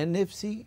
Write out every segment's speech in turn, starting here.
NFC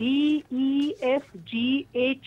DEFGH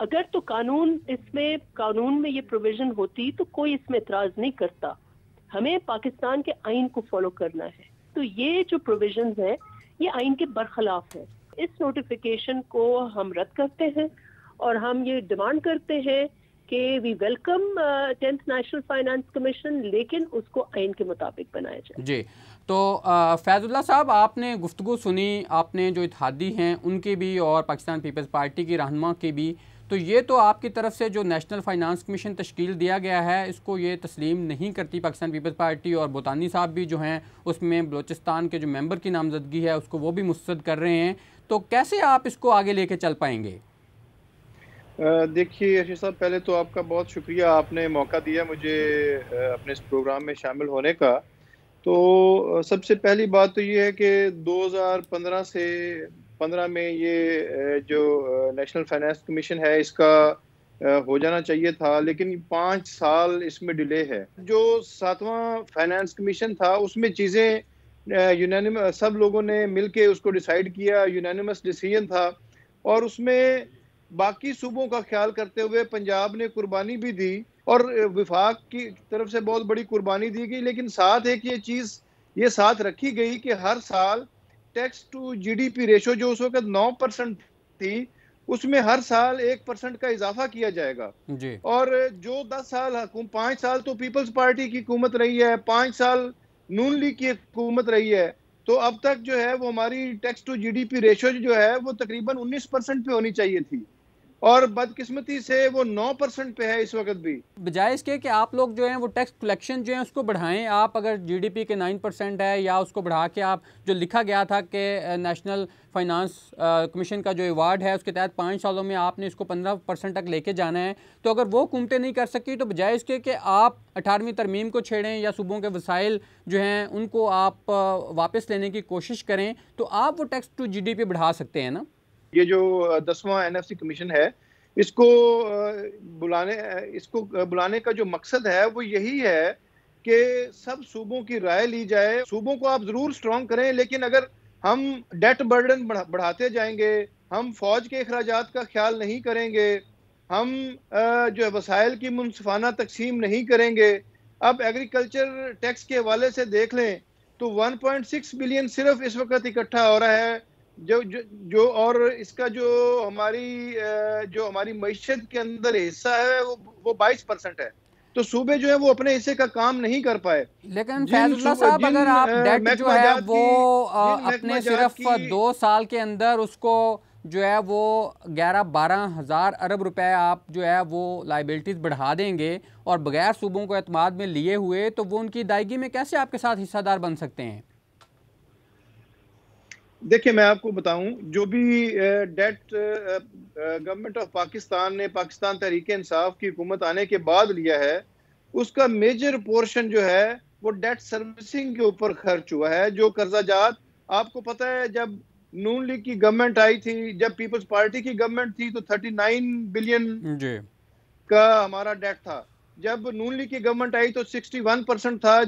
اگر تو قانون میں یہ پروویژن ہوتی تو کوئی اس میں اعتراض نہیں کرتا. ہمیں پاکستان کے آئین کو فالو کرنا ہے. تو یہ جو پروویژنز ہیں یہ آئین کے برخلاف ہے. اس نوٹیفیکیشن کو ہم رد کرتے ہیں اور ہم یہ ڈیمانڈ کرتے ہیں کہ we welcome 10th national finance commission, لیکن اس کو آئین کے مطابق بنایا جائے. جی تو فیض اللہ صاحب، آپ نے گفتگو سنی، آپ نے جو اتحادی ہیں ان کی بھی اور پاکستان پیپلز پارٹی کی رہنما کی بھی، تو یہ تو آپ کی طرف سے جو نیشنل فائنانس کمیشن تشکیل دیا گیا ہے اس کو یہ تسلیم نہیں کرتی پاکستان پیپلز پارٹی، اور بوتانی صاحب بھی جو ہیں اس میں بلوچستان کے جو ممبر کی نامزدگی ہے اس کو وہ بھی مسترد کر رہے ہیں. تو کیسے آپ اس کو آگے لے کے چل پائیں گے؟ دیکھیے ارشد صاحب، پہلے تو آپ کا بہت شکریہ، آپ نے موقع دیا مجھے اپنے اس پروگرام میں شامل ہونے کا. تو سب سے پہلی بات تو یہ ہے کہ 2015 میں یہ جو نیشنل فائنانس کمیشن ہے اس کا ہو جانا چاہیے تھا، لیکن 5 سال اس میں ڈیلے ہے. جو 7واں فائنانس کمیشن تھا اس میں چیزیں سب لوگوں نے مل کے اس کو ڈیسائیڈ کیا، یونانیمس ڈیسیژن تھا، اور اس میں باقی صوبوں کا خیال کرتے ہوئے پنجاب نے قربانی بھی دی اور وفاق کی طرف سے بہت بڑی قربانی دی گئی. لیکن ساتھ ایک یہ چیز یہ ساتھ رکھی گئی کہ ہر سال tax to G D P ratio جو اس وقت 9% تھی، اس میں ہر سال 1% کا اضافہ کیا جائے گا. جی. اور جو 5 سال تو پیپلز پارٹی کی حکومت رہی ہے، 5 سال نون لیگ کی حکومت رہی ہے، تو اب تک جو ہے وہ ہماری tax to G D P ratio جو ہے وہ تقریباً 19% پہ ہونی چاہیے تھی، اور بدقسمتی سے وہ 9% پہ ہے اس وقت بھی. بجائے اس کے کہ آپ لوگ جو ہیں وہ ٹیکس کلیکشن جو ہیں اس کو بڑھائیں، آپ اگر جی ڈی پی کے 9% ہے یا اس کو بڑھا کے آپ جو لکھا گیا تھا کہ نیشنل فائنانس کمیشن کا جو ایوارڈ ہے اس کے تحت 5 سالوں میں آپ نے اس کو 15% تک لے کے جانا ہے، تو اگر وہ حکومتیں نہیں کر سکی تو بجائے اس کے کہ آپ 18ویں ترمیم کو چھیڑیں یا صوبوں کے وسائل جو ہیں ان کو آپ واپس لینے کی کوشش کریں، تو آپ وہ tax to G D P بڑھا سکتے ہیں نا. یہ جو 10واں این ایف سی کمیشن ہے اس کو بلانے کا جو مقصد ہے وہ یہی ہے کہ سب صوبوں کی رائے لی جائے. صوبوں کو آپ ضرور سٹرونگ کریں، لیکن اگر ہم ڈیٹ برڈن بڑھاتے جائیں گے، ہم فوج کے اخراجات کا خیال نہیں کریں گے، ہم جو وسائل کی منصفانہ تقسیم نہیں کریں گے. اب ایگریکلچر ٹیکس کے حوالے سے دیکھ لیں تو 1.6 بلین صرف اس وقت اکٹھا ہو رہا ہے، جو اور اس کا جو ہماری معیشت کے اندر حصہ ہے وہ 22% ہے. تو صوبے جو ہے وہ اپنے حصے کا کام نہیں کر پائے. لیکن فیض اللہ صاحب، اگر آپ ڈیٹ جو ہے وہ اپنے صرف 2 سال کے اندر اس کو جو ہے وہ 11-12 ہزار ارب روپے آپ جو ہے وہ لائبلٹیز بڑھا دیں گے اور بغیر صوبوں کو اعتماد میں لیے ہوئے، تو وہ ان کی ادائیگی میں کیسے آپ کے ساتھ حصہ دار بن سکتے ہیں؟ دیکھیں میں آپ کو بتاؤں، جو بھی ڈیٹ گورنمنٹ آف پاکستان نے پاکستان تحریک انصاف کی حکومت آنے کے بعد لیا ہے، اس کا میجر پورشن جو ہے وہ ڈیٹ سروسنگ کے اوپر خرچ ہوا ہے. جو قرضہ جات آپ کو پتہ ہے، جب نون لیگ کی گورنمنٹ آئی تھی، جب پیپلز پارٹی کی گورنمنٹ تھی تو 39 بلین کا ہمارا ڈیٹ تھا. جب نون لیگ کی گورنمنٹ آئی تو 61% تھا.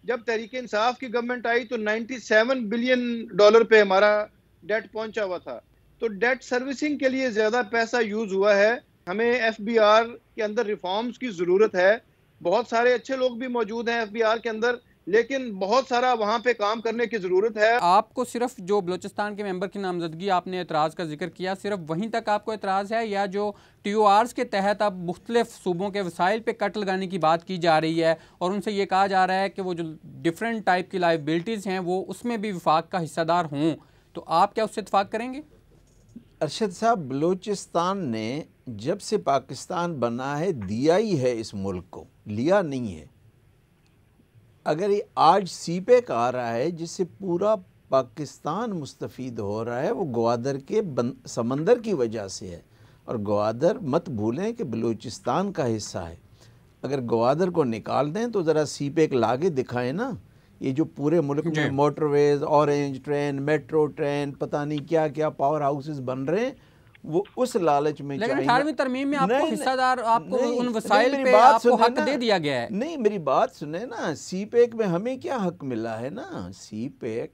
جب تحریک انصاف کی گورنمنٹ آئی تو 97 بلین ڈالر پہ ہمارا ڈیٹ پہنچا ہوا تھا. تو ڈیٹ سروسنگ کے لیے زیادہ پیسہ یوز ہوا ہے. ہمیں ایف بی آر کے اندر ریفارمز کی ضرورت ہے. بہت سارے اچھے لوگ بھی موجود ہیں ایف بی آر کے اندر، لیکن بہت سارا وہاں پہ کام کرنے کی ضرورت ہے. آپ کو صرف جو بلوچستان کے ممبر کی نامزدگی آپ نے اعتراض کا ذکر کیا، صرف وہیں تک آپ کو اعتراض ہے، یا جو ٹی او آرز کے تحت اب مختلف صوبوں کے وسائل پہ کٹ لگانے کی بات کی جا رہی ہے اور ان سے یہ کہا جا رہا ہے کہ وہ جو ڈیفرنٹ ٹائپ کی لائبلٹیز ہیں وہ اس میں بھی وفاق کا حصہ دار ہوں، تو آپ کیا اس سے اتفاق کریں گے؟ ارشد صاحب، بلوچستان نے جب سے پاکستان بنا ہے دیا ہی ہے اس ملک کو، لیا نہیں ہے. اگر یہ آج سی پیک آ رہا ہے جس سے پورا پاکستان مستفید ہو رہا ہے، وہ گوادر کے سمندر کی وجہ سے ہے. اور گوادر مت بھولیں کہ بلوچستان کا حصہ ہے. اگر گوادر کو نکال دیں تو ذرا سی پیک لاگے دکھائیں نا. یہ جو پورے ملک میں موٹر ویز، اورنج ٹرین، میٹرو ٹرین، پتہ نہیں کیا کیا پاور ہاؤسز بن رہے ہیں، وہ اس لالچ میں لیکن 18ویں ترمیم میں آپ کو حصہ دار، آپ کو ان وسائل پہ آپ کو حق دے دیا گیا ہے. نہیں، میری بات سنیں نا. سی پیک میں ہمیں کیا حق ملا ہے نا. سی پیک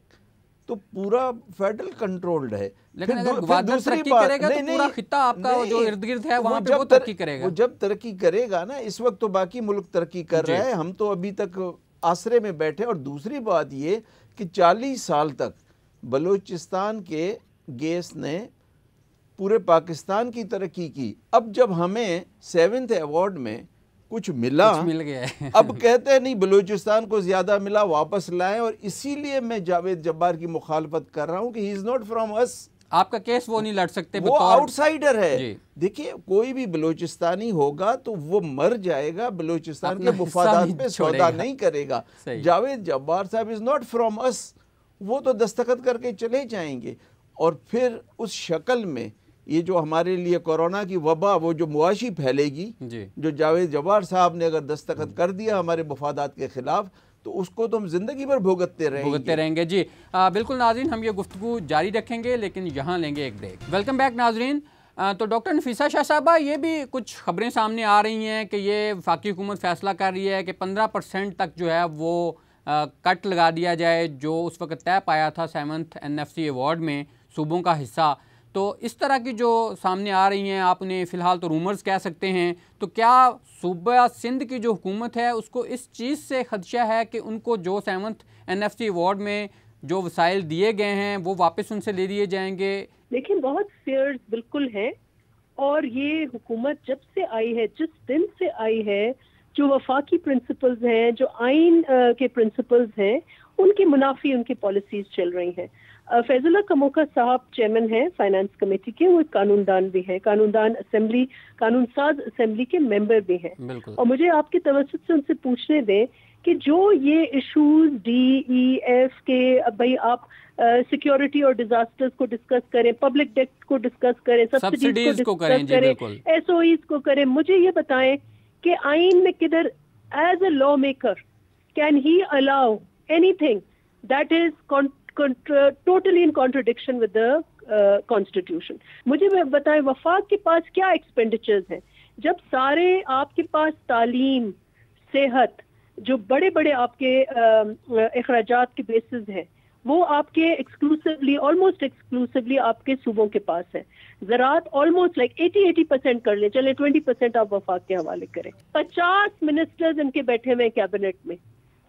تو پورا فیڈرل کنٹرولڈ ہے. لیکن اگر گوادر ترقی کرے گا تو پورا خطہ آپ کا جو ارد گرد ہے وہاں پہ وہ ترقی کرے گا. وہ جب ترقی کرے گا نا, اس وقت تو باقی ملک ترقی کر رہا ہے, ہم تو ابھی تک آسرے میں بیٹھے. اور دوسری بات یہ کہ 40 سال تک بلوچستان کے گیس نے پورے پاکستان کی ترقی کی. اب جب ہمیں 7th ایوارڈ میں کچھ مل گیا ہے, اب کہتے ہیں نہیں بلوچستان کو زیادہ ملا, واپس لائیں. اور اسی لیے میں جاوید جبار کی مخالفت کر رہا ہوں کہ ہی از ناٹ فرام اس. آپ کا کیس وہ نہیں لڑ سکتے, وہ آؤٹ سائیڈر ہے. دیکھیے کوئی بھی بلوچستانی ہوگا تو وہ مر جائے گا, بلوچستان کے مفادات پہ سودا نہیں کرے گا. جاوید جبار صاحب از ناٹ فرام اس, وہ تو دستخط کر کے چلے جائیں گے. اور پھر اس شکل میں یہ جو ہمارے لیے کورونا کی وبا وہ جو معاشی پھیلے گی, جو جاوید جبار صاحب نے اگر دستخط کر دیا ہمارے مفادات کے خلاف, تو اس کو تو ہم زندگی بھر بھگتتے رہیں گے. جی بالکل ناظرین, ہم یہ گفتگو جاری رکھیں گے لیکن یہاں لیں گے ایک بریک. ویلکم بیک ناظرین. تو ڈاکٹر نفیسہ شاہ صاحبہ, یہ بھی کچھ خبریں سامنے آ رہی ہیں کہ یہ وفاقی حکومت فیصلہ کر رہی ہے کہ 15% تک جو ہے وہ کٹ لگا دیا جائے جو اس وقت طے پایا تھا 7th NFC ایوارڈ میں صوبوں کا حصہ. تو اس طرح کی جو سامنے آ رہی ہیں, آپ نے فی الحال تو رومرز کہہ سکتے ہیں, تو کیا صوبہ سندھ کی جو حکومت ہے اس کو اس چیز سے خدشہ ہے کہ ان کو جو 7th NFC ایوارڈ میں جو وسائل دیے گئے ہیں وہ واپس ان سے لے لیے جائیں گے؟ لیکن بہت فیئرز بالکل ہے, اور یہ حکومت جب سے آئی ہے, جس دن سے آئی ہے, جو وفاقی پرنسپلز ہیں, جو آئین کے پرنسپلز ہیں, ان کی منافی ان کی پالیسیز چل رہی ہیں. فیض اللہ کموکا صاحب چیئرمین ہیں فائنانس کمیٹی کے, وہ ایک قانون دان بھی ہیں, قانون ساز اسمبلی کے ممبر بھی ہیں. اور مجھے آپ کے توسط سے ان سے پوچھنے دیں کہ جو یہ ایشوز DEF کے, اب بھائی آپ سیکیورٹی اور ڈیزاسٹرز کو ڈسکس کریں, پبلک ڈیٹ کو ڈسکس کریں, سبسڈیز کو ڈسکس کریں, SOEs کو کریں, مجھے یہ بتائیں کہ آئین میں کدھر as a law maker can he allow any thing that is totally in contradiction with the constitution. مجھے بتائیں وفاق کے پاس کیا ایکسپینڈیچرز ہیں جب سارے آپ کے پاس تعلیم, صحت, جو بڑے بڑے آپ کے اخراجات کے بیسز ہیں, وہ آپ کے almost exclusively آپ کے صوبوں کے پاس ہے. زراعت almost like 80% کر لیں, چلیں 20% آپ وفاق کے حوالے کریں. 50 منسٹرز ان کے بیٹھے ہوئے کیبنٹ میں,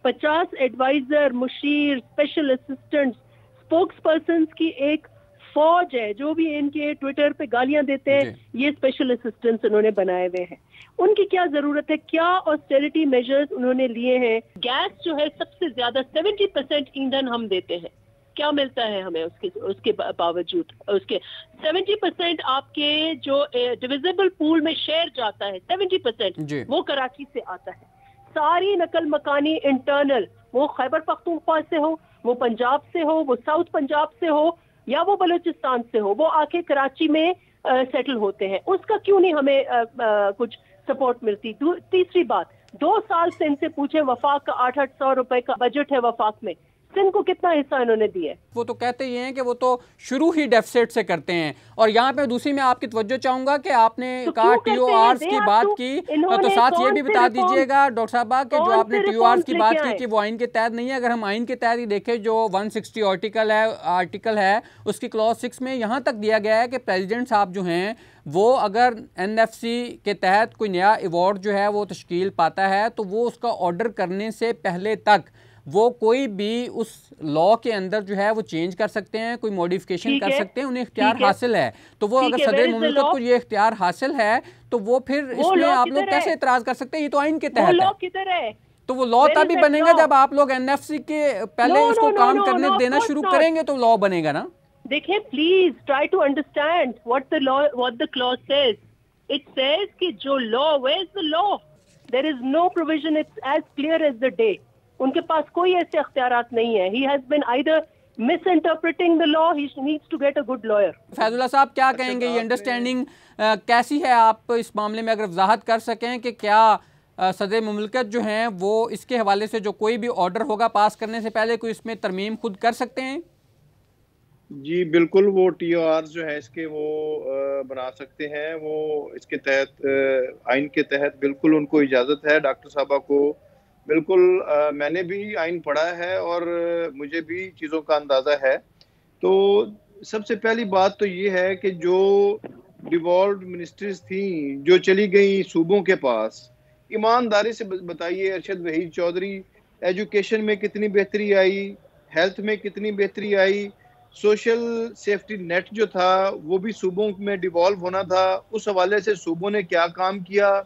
50 ایڈوائزر, مشیر, اسپیشل اسسٹنٹس, اسپوکس پرسنس کی ایک فوج ہے جو بھی ان کے ٹویٹر پہ گالیاں دیتے ہیں, یہ اسپیشل اسسٹنٹس انہوں نے بنائے ہوئے ہیں. ان کی کیا ضرورت ہے, کیا آسٹیریٹی میجرز انہوں نے لیے ہیں. گیس جو ہے سب سے زیادہ 70% ایندھن ہم دیتے ہیں, کیا ملتا ہے ہمیں اس کے باوجود. اس کے 70% آپ کے جو ڈویزیبل پول میں شیئر جاتا ہے 70% وہ کراچی سے آتا ہے. ساری نقل مکانی انٹرنل, وہ خیبر پختونخوا سے ہو, وہ پنجاب سے ہو, وہ ساؤتھ پنجاب سے ہو, یا وہ بلوچستان سے ہو, وہ آ کے کراچی میں سیٹل ہوتے ہیں. اس کا کیوں نہیں ہمیں کچھ سپورٹ ملتی. تیسری بات, 2 سال سے ان سے پوچھیں, وفاق کا 800 روپے کا بجٹ ہے وفاق میں, سندھ کو کتنا حصہ انہوں نے دیا ہے؟ وہ تو کہتے ہی ہیں کہ وہ تو شروع ہی ڈیفیسٹ سے کرتے ہیں. اور یہاں پہ دوسری میں آپ کی توجہ چاہوں گا کہ آپ نے کہا TORs کی بات کی, تو ساتھ یہ بھی بتا دیجئے گا ڈاکٹر صاحبہ کہ جو آپ نے TORs کی بات کی کہ وہ آئین کے تحت نہیں ہے. اگر ہم آئین کے تحت ہی دیکھیں, جو 160 آرٹیکل ہے اس کی کلوز 6 میں یہاں تک دیا گیا ہے کہ پریزیڈنٹ صاحب جو ہیں وہ اگر NFC کے تحت کوئی نیا ایوارڈ جو ہے وہ تشکیل پاتا ہے تو وہ اس کا آرڈر کرنے سے پہلے تک وہ کوئی بھی اس لا کے اندر جو ہے وہ چینج کر سکتے ہیں, کوئی موڈیفیکیشن کر سکتے ہیں, انہیں اختیار حاصل ہے. تو وہ اگر صدر مملکت کو یہ اختیار حاصل ہے تو وہ پھر اس میں آپ لوگ کیسے اعتراض کر سکتے ہیں؟ یہ تو آئین کے تحت ہے. تو وہ لا تب ہی بنے گا جب آپ لوگ NFC کے پہلے اس کو کام کرنے دینا شروع کریں گے تو لا بنے گا نا. دیکھیں please try to understand what the clause says. It says کہ جو law, where is the law? There is no provision. It's as clear as the day. ان کے پاس کوئی ایسے اختیارات نہیں ہے. He has been either misinterpreting the law, he needs to get a good lawyer. فیض اللہ صاحب کیا کہیں گے, یہ انڈرسٹینڈنگ کیسی ہے؟ آپ اس معاملے میں اگر وضاحت کر سکیں کہ کیا صدر مملکت جو ہیں وہ اس کے حوالے سے جو کوئی بھی آرڈر ہوگا پاس کرنے سے پہلے کوئی اس میں ترمیم خود کر سکتے ہیں؟ جی بالکل, وہ TORs جو ہے اس کے وہ بنا سکتے ہیں. وہ اس کے تحت آئین کے تحت بالکل ان کو اجازت ہے. ڈاکٹر صاحبہ کو بالکل, میں نے بھی آئین پڑھا ہے اور مجھے بھی چیزوں کا اندازہ ہے. تو سب سے پہلی بات تو یہ ہے کہ جو ڈیوالوڈ منسٹریز تھیں جو چلی گئیں صوبوں کے پاس، ایمانداری سے بتائیے ارشد وحید چودھری، ایجوکیشن میں کتنی بہتری آئی، ہیلتھ میں کتنی بہتری آئی، سوشل سیفٹی نیٹ جو تھا وہ بھی صوبوں میں ڈیوالو ہونا تھا، اس حوالے سے صوبوں نے کیا کام کیا؟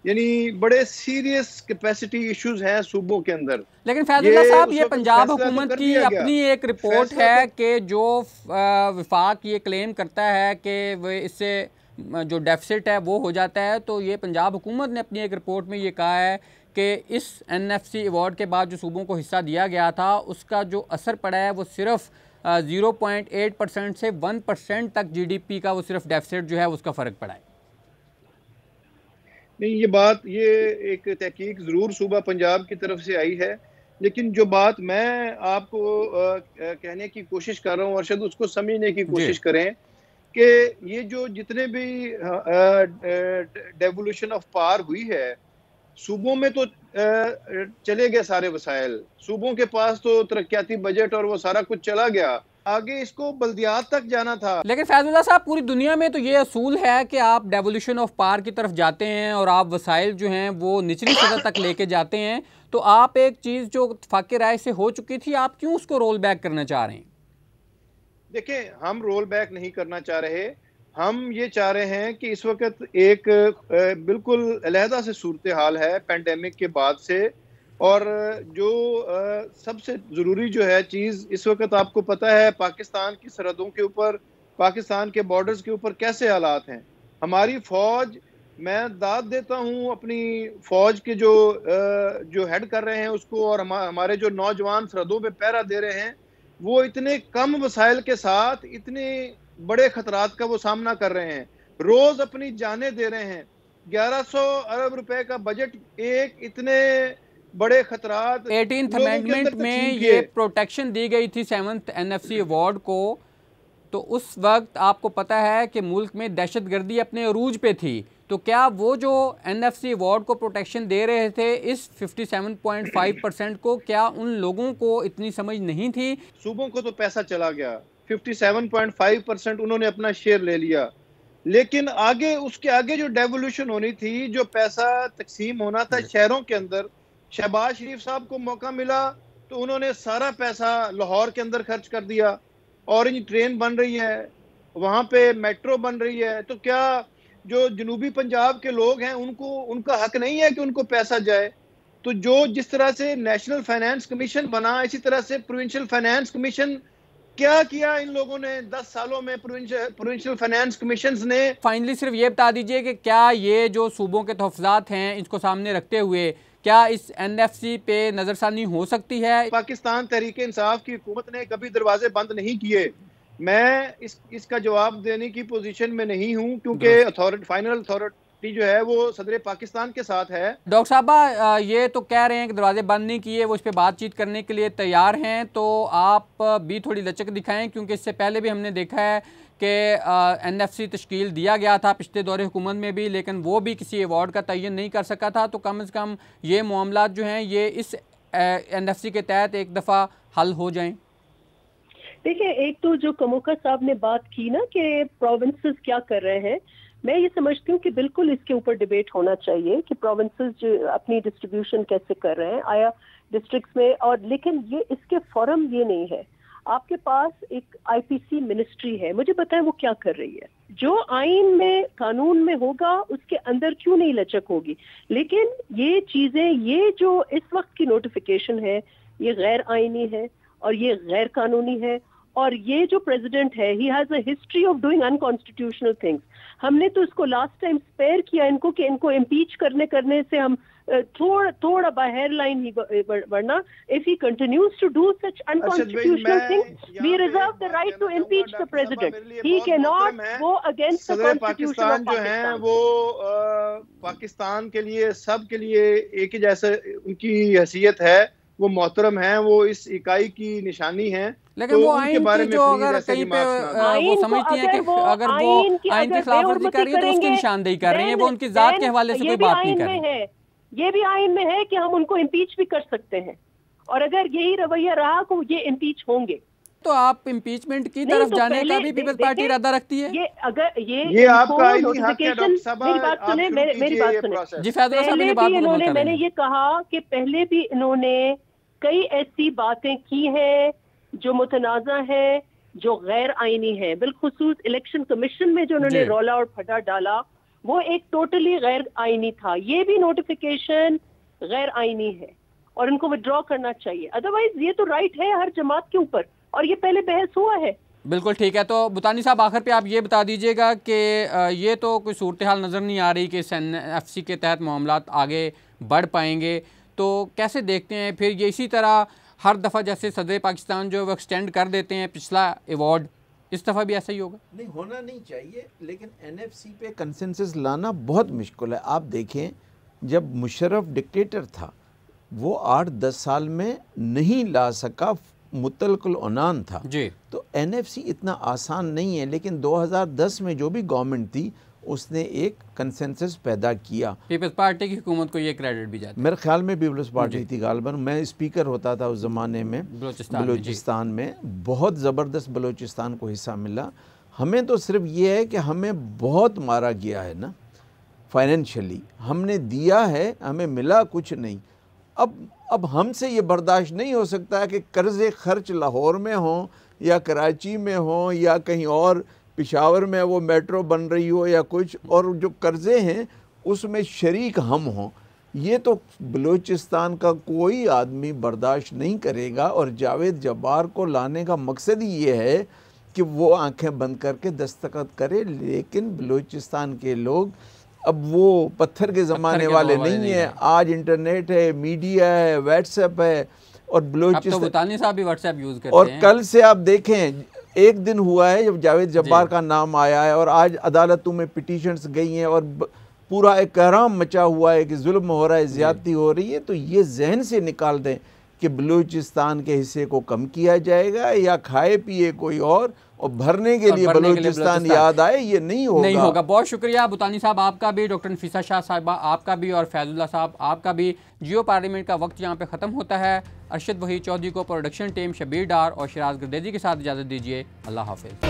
یعنی بڑے سیریس کیپیسٹی ایشوز ہیں صوبوں کے اندر. لیکن فیض اللہ صاحب یہ پنجاب حکومت کی اپنی ایک رپورٹ ہے کہ جو وفاق یہ کلیم کرتا ہے کہ وہ اس سے جو ڈیفیسٹ ہے وہ ہو جاتا ہے، تو یہ پنجاب حکومت نے اپنی ایک رپورٹ میں یہ کہا ہے کہ اس NFC ایوارڈ کے بعد جو صوبوں کو حصہ دیا گیا تھا اس کا جو اثر پڑا ہے وہ صرف 0.8% سے 1% تک GDP کا وہ صرف ڈیفیسٹ جو ہے اس کا فرق پڑا ہے. نہیں، یہ ایک تحقیق ضرور صوبہ پنجاب کی طرف سے آئی ہے، لیکن جو بات میں آپ کو کہنے کی کوشش کر رہا ہوں ارشد، اس کو سمجھنے کی کوشش کریں کہ یہ جو جتنے بھی ڈیولوشن آف پاور ہوئی ہے صوبوں میں تو چلے گئے سارے وسائل، صوبوں کے پاس تو ترقیاتی بجٹ اور وہ سارا کچھ چلا گیا، آگے اس کو بلدیات تک جانا تھا. لیکن فیض اللہ صاحب پوری دنیا میں تو یہ اصول ہے کہ آپ ڈیولوشن آف پاور کی طرف جاتے ہیں اور آپ وسائل جو ہیں وہ نچلی سطح تک لے کے جاتے ہیں، تو آپ ایک چیز جو اتفاق رائے سے ہو چکی تھی آپ کیوں اس کو رول بیک کرنا چاہ رہے ہیں؟ دیکھیں، ہم رول بیک نہیں کرنا چاہ رہے، ہم یہ چاہ رہے ہیں کہ اس وقت ایک بالکل علیحدہ سے صورتحال ہے پینڈیمک کے بعد سے، اور جو سب سے ضروری جو ہے چیز اس وقت آپ کو پتہ ہے پاکستان کی سرحدوں کے اوپر، پاکستان کے بارڈرز کے اوپر کیسے حالات ہیں. ہماری فوج، میں داد دیتا ہوں اپنی فوج کے جو ہیڈ کر رہے ہیں اس کو، اور ہمارے جو نوجوان سرحدوں پہ پہرا دے رہے ہیں، وہ اتنے کم وسائل کے ساتھ اتنے بڑے خطرات کا وہ سامنا کر رہے ہیں، روز اپنی جانیں دے رہے ہیں. 1100 ارب روپے کا بجٹ ایک اتنے بڑے خطرات 18th امینڈمنٹ میں یہ پروٹیکشن دی گئی تھی 7th NFC ایوارڈ کو، تو اس وقت آپ کو پتہ ہے کہ ملک میں دہشت گردی اپنے عروج پہ تھی، تو کیا وہ جو NFC ایوارڈ کو پروٹیکشن دے رہے تھے اس 57.5% کو، کیا ان لوگوں کو اتنی سمجھ نہیں تھی؟ صوبوں کو تو پیسہ چلا گیا، 57.5% انہوں نے اپنا شیئر لے لیا، لیکن آگے اس کے آگے جو ڈیولوشن ہونی تھی، جو پیسہ تقسیم ہونا تھا شہروں کے اندر، شہباز شریف صاحب کو موقع ملا تو انہوں نے سارا پیسہ لاہور کے اندر خرچ کر دیا. اورنج ٹرین بن رہی ہے، وہاں پہ میٹرو بن رہی ہے، تو کیا جو جنوبی پنجاب کے لوگ ہیں ان کا حق نہیں ہے کہ ان کو پیسہ جائے؟ تو جس طرح سے نیشنل فائنانس کمیشن بنا، اسی طرح سے پروونشل فائنانس کمیشن کیا ان لوگوں نے 10 سالوں میں پروونشل فائنانس کمیشنز نے. فائنلی صرف یہ بتا دیجئے کہ کیا یہ جو صوبوں کے تحفظات ہیں اس کو سامنے رکھتے ہوئے کیا اس NFC پہ نظر ثانی ہو سکتی ہے؟ پاکستان تحریک انصاف کی حکومت نے کبھی دروازے بند نہیں کیے. میں اس کا جواب دینے کی پوزیشن میں نہیں ہوں، کیونکہ فائنل اتھارٹی جو ہے وہ صدر پاکستان کے ساتھ ہے. ڈاکٹر صاحبہ یہ تو کہہ رہے ہیں کہ دروازے بند نہیں کیے، وہ اس پہ بات چیت کرنے کے لیے تیار ہیں، تو آپ بھی تھوڑی لچک دکھائیں، کیونکہ اس سے پہلے بھی ہم نے دیکھا ہے کہ NFC تشکیل دیا گیا تھا پچھلے دور حکومت میں بھی، لیکن وہ بھی کسی ایوارڈ کا تعین نہیں کر سکا تھا، تو کم از کم یہ معاملات جو ہیں یہ اس NFC کے تحت ایک دفعہ حل ہو جائیں. دیکھیں، ایک تو جو کموکا صاحب نے بات کی نا کہ پروونسز کیا کر رہے ہیں، میں یہ سمجھتی ہوں کہ بالکل اس کے اوپر ڈیبیٹ ہونا چاہیے کہ پروونسز جو اپنی ڈسٹریبیوشن کیسے کر رہے ہیں، آیا ڈسٹرکٹس میں، اور لیکن یہ اس کے فورم یہ نہیں ہے. آپ کے پاس ایک IPC منسٹری ہے، مجھے پتا ہے وہ کیا کر رہی ہے، جو آئین میں قانون میں ہوگا اس کے اندر کیوں نہیں لچک ہوگی. لیکن یہ چیزیں، یہ جو اس وقت کی نوٹیفیکیشن ہے یہ غیر آئینی ہے اور یہ غیر قانونی ہے، اور یہ جو پریزیڈنٹ ہے he has a history of doing unconstitutional things. ہم نے تو اس کو لاسٹ ٹائم اسپیئر کیا ان کو کہ ان کو امپیچ کرنے سے ہم تھوڑا باہر لائن ہی ورنہ if he continues to do such unconstitutional things, we reserve the right to impeach the president. He cannot go against the constitution of Pakistan. جو ہیں وہ پاکستان کے لیے، سب کے لیے ایک ہی جیسے ان کی حیثیت ہے، وہ محترم ہیں، وہ اس اکائی کی نشانی ہیں. لیکن وہ آئین کی جو اگر کہیں پہ وہ سمجھتی ہیں کہ اگر وہ آئین کی خلاف ورزی کر رہی ہے تو اس کی نشاندہی کر رہی ہیں، وہ ان کی ذات کے حوالے سے کوئی بات نہیں کر رہی. یہ بھی آئین میں ہے کہ ہم ان کو امپیچ بھی کر سکتے ہیں، اور اگر یہی رویہ رہا تو یہ امپیچ ہوں گے. تو آپ امپیچمنٹ کی طرف جانے کا بھی پیپلز پارٹی ارادہ رکھتی ہے؟ یہ آپ کا آئینی حق ہے ڈاکٹر صاحب، میری بات سنیں. جی فیض اللہ صاحب نے بات مکمل کریں. میں نے یہ کہا کہ پہلے بھی انہوں نے کئی ایسی باتیں کی ہیں جو متنازع ہیں، جو غیر آئینی ہے. بالخصوص الیکشن کمیشن میں جو انہوں نے رولا اور پھٹا ڈالا وہ ایک ٹوٹلی غیر آئینی تھا. یہ بھی نوٹیفیکیشن غیر آئینی ہے اور ان کو وڈرا کرنا چاہیے. ادروائز یہ تو رائٹ ہے ہر جماعت کے اوپر، اور یہ پہلے بحث ہوا ہے. بالکل ٹھیک ہے. تو بھوتانی صاحب آخر پہ آپ یہ بتا دیجئے گا کہ یہ تو کوئی صورتحال نظر نہیں آ رہی کہ NFC کے تحت معاملات آگے بڑھ پائیں گے، تو کیسے دیکھتے ہیں پھر یہ اسی طرح ہر دفعہ جیسے صدر پاکستان جو وہ ایکسٹینڈ کر دیتے ہیں پچھلا ایوارڈ، اس دفعہ بھی ایسا ہی ہوگا؟ نہیں، ہونا نہیں چاہیے، لیکن NFC پہ کنسنسس لانا بہت مشکل ہے. آپ دیکھیں جب مشرف ڈکٹیٹر تھا وہ 8-10 سال میں نہیں لا سکا، مطلق العنان تھا. جی تو NFC اتنا آسان نہیں ہے، لیکن 2010 میں جو بھی گورنمنٹ تھی اس نے ایک کنسنسس پیدا کیا. پیپلز پارٹی کی حکومت کو یہ کریڈٹ بھی جاتا ہے. میرے خیال میں پیپلز پارٹی تھی غالباً، میں اسپیکر ہوتا تھا اس زمانے میں بلوچستان میں. بہت زبردست بلوچستان کو حصہ ملا. ہمیں تو صرف یہ ہے کہ ہمیں بہت مارا گیا ہے نا فائنینشلی، ہم نے دیا ہے، ہمیں ملا کچھ نہیں. اب ہم سے یہ برداشت نہیں ہو سکتا کہ قرض خرچ لاہور میں ہوں یا کراچی میں ہوں یا کہیں اور پشاور میں وہ میٹرو بن رہی ہو یا کچھ، اور جو قرضے ہیں اس میں شریک ہم ہوں. یہ تو بلوچستان کا کوئی آدمی برداشت نہیں کرے گا. اور جاوید جبار کو لانے کا مقصد ہی یہ ہے کہ وہ آنکھیں بند کر کے دستخط کرے. لیکن بلوچستان کے لوگ اب وہ پتھر کے زمانے والے نہیں ہیں. آج انٹرنیٹ ہے، میڈیا ہے، واٹس ایپ ہے، اور بلوچستان بھوتانی صاحب بھی واٹس ایپ یوز کرتے ہیں. اور کل سے آپ دیکھیں ایک دن ہوا ہے جب جاوید جبار کا نام آیا ہے، اور آج عدالتوں میں پٹیشنز گئی ہیں اور پورا ایک کہرام مچا ہوا ہے کہ ظلم ہو رہا ہے، زیادتی ہو رہی ہے. تو یہ ذہن سے نکال دیں کہ بلوچستان کے حصے کو کم کیا جائے گا یا کھائے پیے کوئی اور بھرنے کے لیے بلوچستان یاد آئے، یہ نہیں ہوگا. بہت شکریہ بھوتانی صاحب آپ کا بھی، ڈاکٹر نفیسہ شاہ صاحبہ آپ کا بھی، اور فیض اللہ صاحب آپ کا بھی. جیو پارلیمنٹ کا وقت یہاں پہ ختم ہوتا ہے. ارشد وحید چودھری کو پروڈکشن ٹیم شبیر ڈار اور شراز گردیزی کے ساتھ اجازت دیجیے. اللہ حافظ.